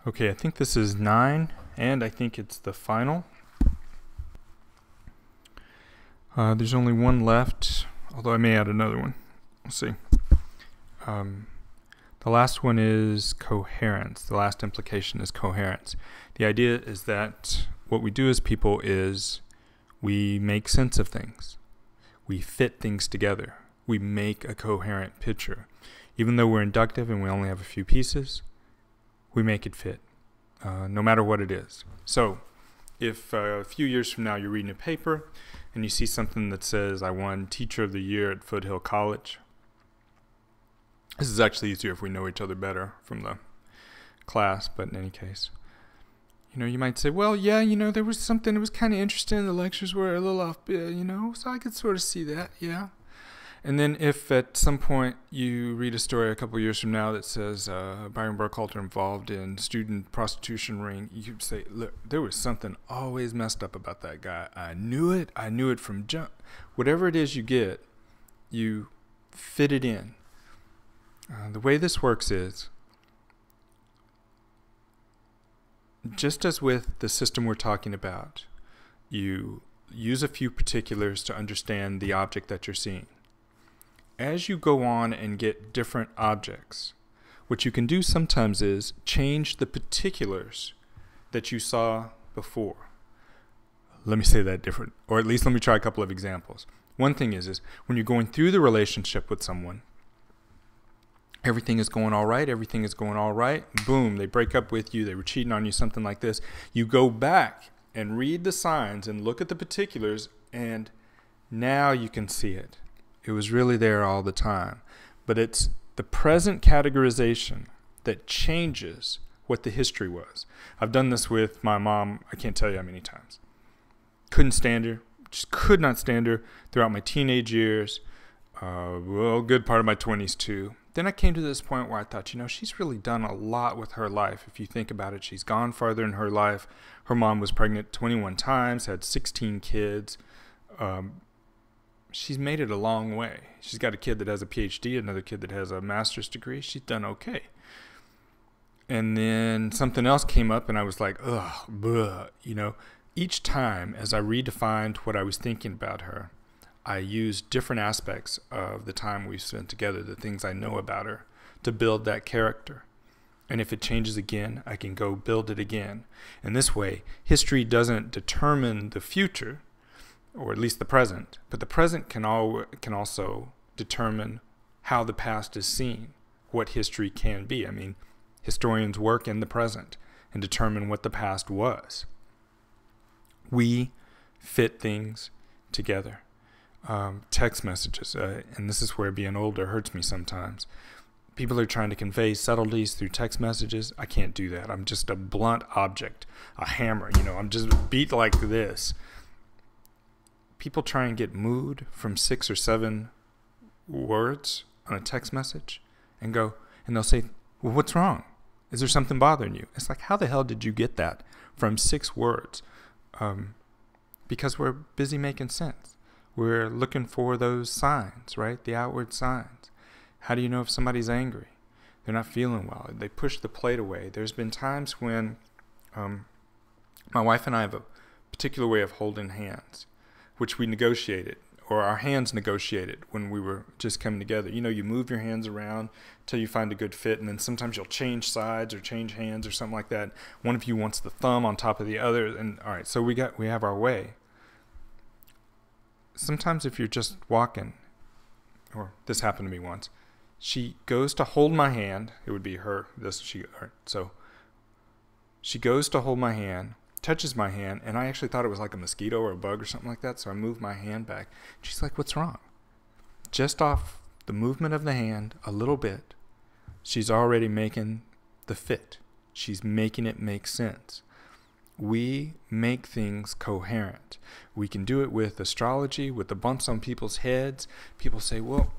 Okay, I think this is 9, and I think it's the final. There's only one left, although I may add another one. We'll see. The last one is coherence. The last implication is coherence. The idea is that what we do as people is we make sense of things. We fit things together. We make a coherent picture. Even though we're inductive and we only have a few pieces, we make it fit, no matter what it is. So if a few years from now you're reading a paper and you see something that says, I won Teacher of the Year at Foothill College. This is actually easier if we know each other better from the class, but in any case. You might say, well, yeah, there was something that was kind of interesting. The lectures were a little off, so I could sort of see that, yeah. And then if at some point you read a story a couple years from now that says Byron Burkhalter involved in student prostitution ring, you could say, look, there was something always messed up about that guy. I knew it from jump. Whatever it is you get, you fit it in. The way this works is, just as with the system we're talking about, you use a few particulars to understand the object that you're seeing. As you go on and get different objects, what you can do sometimes is change the particulars that you saw before. Let me say that different, or at least let me try a couple of examples. One thing is when you're going through the relationship with someone, everything is going all right, boom, they break up with you, they were cheating on you, something like this. You go back and read the signs and look at the particulars, and now you can see it. It was really there all the time. But it's the present categorization that changes what the history was. I've done this with my mom, I can't tell you how many times. Couldn't stand her, just could not stand her throughout my teenage years, good part of my 20s too. Then I came to this point where I thought, she's really done a lot with her life. If you think about it, she's gone farther in her life. Her mom was pregnant 21 times, had 16 kids. She's made it a long way. She's got a kid that has a PhD, another kid that has a master's degree. She's done okay. And then something else came up and I was like, ugh, bleh. Each time as I redefined what I was thinking about her, I used different aspects of the time we spent together, the things I know about her, to build that character. And if it changes again, I can go build it again. And this way, history doesn't determine the future, or at least the present, but the present can also determine how the past is seen, what history can be. I mean, historians work in the present and determine what the past was. We fit things together. Text messages, and this is where being older hurts me sometimes. People are trying to convey subtleties through text messages. I can't do that. I'm just a blunt object, a hammer, I'm just beat like this. People try and get mood from 6 or 7 words on a text message and they'll say, well, what's wrong? Is there something bothering you? It's like, how the hell did you get that from 6 words? Because we're busy making sense. We're looking for those signs, right? The outward signs. How do you know if somebody's angry? They're not feeling well. They push the plate away. There's been times when my wife and I have a particular way of holding hands, which we negotiated, or our hands negotiated when we were just coming together. You move your hands around until you find a good fit, and then sometimes you'll change sides or change hands or something like that. One of you wants the thumb on top of the other, and all right, so we have our way. Sometimes if you're just walking, or this happened to me once, she goes to hold my hand. It would be her. So she goes to hold my hand, touches my hand, and I actually thought it was like a mosquito or a bug or something like that, so I moved my hand back. She's like, what's wrong? Just off the movement of the hand a little bit, she's already making the fit. She's making it make sense. We make things coherent. We can do it with astrology, with the bumps on people's heads. People say, well,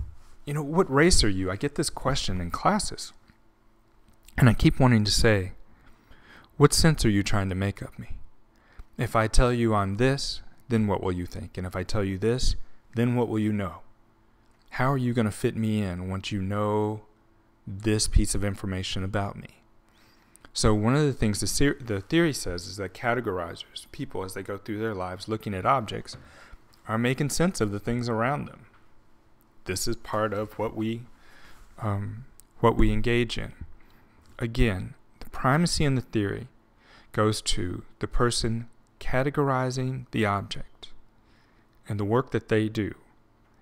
what race are you? I get this question in classes. And I keep wanting to say, what sense are you trying to make of me? If I tell you I'm this, then what will you think? And if I tell you this, then what will you know? How are you going to fit me in once you know this piece of information about me? So one of the things the theory says is that categorizers, people as they go through their lives looking at objects, are making sense of the things around them. This is part of what we engage in. Again, the primacy in the theory goes to the person categorizing the object and the work that they do,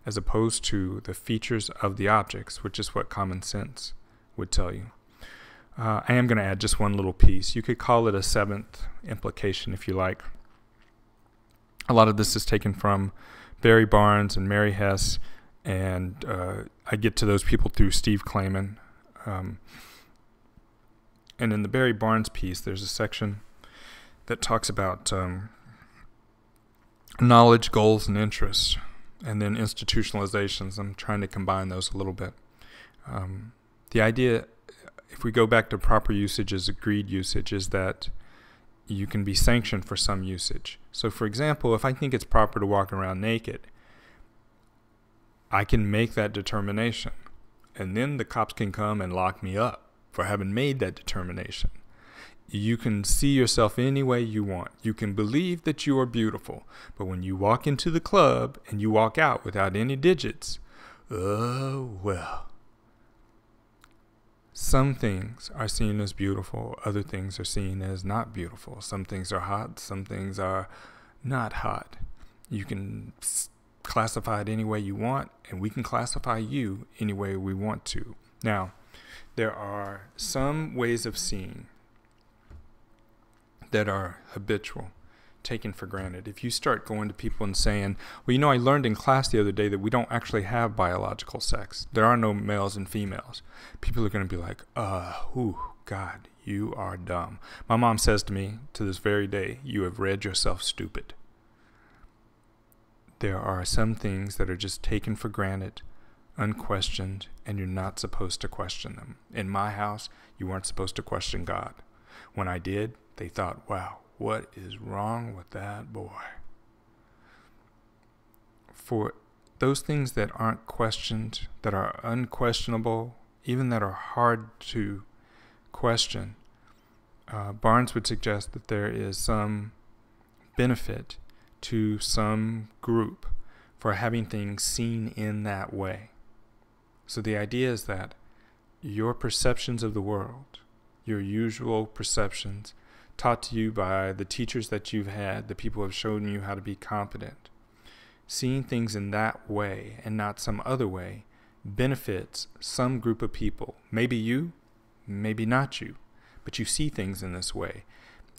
as opposed to the features of the objects, which is what common sense would tell you. I am going to add just one little piece. You could call it a seventh implication if you like. A lot of this is taken from Barry Barnes and Mary Hess, and I get to those people through Steve Klayman. And in the Barry Barnes piece, there's a section that talks about knowledge, goals, and interests, and then institutionalizations. I'm trying to combine those a little bit. The idea, if we go back to proper usage as agreed usage, is that you can be sanctioned for some usage. So for example, if I think it's proper to walk around naked, I can make that determination, and then the cops can come and lock me up for having made that determination. You can see yourself any way you want. You can believe that you are beautiful, but when you walk into the club and you walk out without any digits, oh well. Some things are seen as beautiful, other things are seen as not beautiful. Some things are hot, some things are not hot. You can classify it any way you want, and we can classify you any way we want to. Now, there are some ways of seeing that are habitual, taken for granted. If you start going to people and saying, well, you know, I learned in class the other day that we don't actually have biological sex. There are no males and females. People are going to be like, God, you are dumb. My mom says to me to this very day, you have read yourself stupid. There are some things that are just taken for granted, unquestioned, and you're not supposed to question them. In my house, you weren't supposed to question God. When I did, they thought, wow, what is wrong with that boy? For those things that aren't questioned, that are unquestionable, even that are hard to question, Barnes would suggest that there is some benefit to some group for having things seen in that way. So the idea is that your perceptions of the world, your usual perceptions, taught to you by the teachers that you've had, the people who have shown you how to be competent, seeing things in that way and not some other way benefits some group of people. Maybe you, maybe not you, but you see things in this way.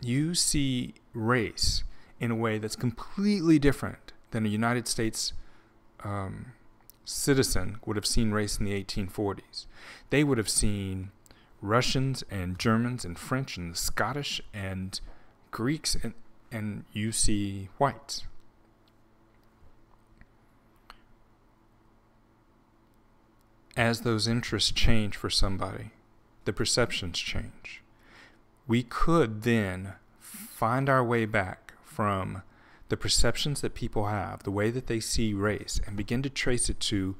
You see race in a way that's completely different than a United States citizen would have seen race in the 1840s. They would have seen Russians and Germans and French and Scottish and Greeks, and you see whites. As those interests change for somebody, the perceptions change. We could then find our way back from the perceptions that people have, the way that they see race, and begin to trace it to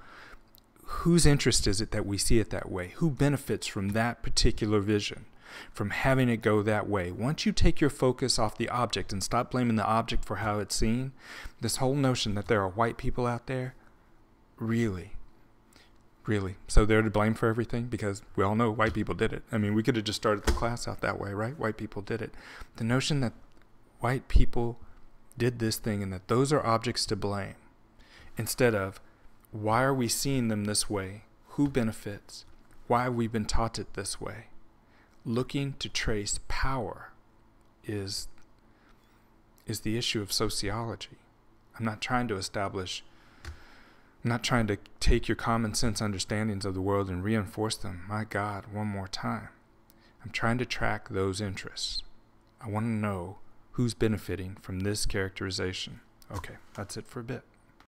whose interest is it that we see it that way? Who benefits from that particular vision, from having it go that way? Once you take your focus off the object and stop blaming the object for how it's seen, this whole notion that there are white people out there, really, so they're to blame for everything? Because we all know white people did it. I mean, we could have just started the class out that way, right? White people did it. The notion that white people did this thing and that those are objects to blame, instead of, why are we seeing them this way? Who benefits? Why have we been taught it this way? Looking to trace power is the issue of sociology. I'm not trying to take your common sense understandings of the world and reinforce them, my God, one more time. I'm trying to track those interests. I want to know who's benefiting from this characterization. Okay, that's it for a bit.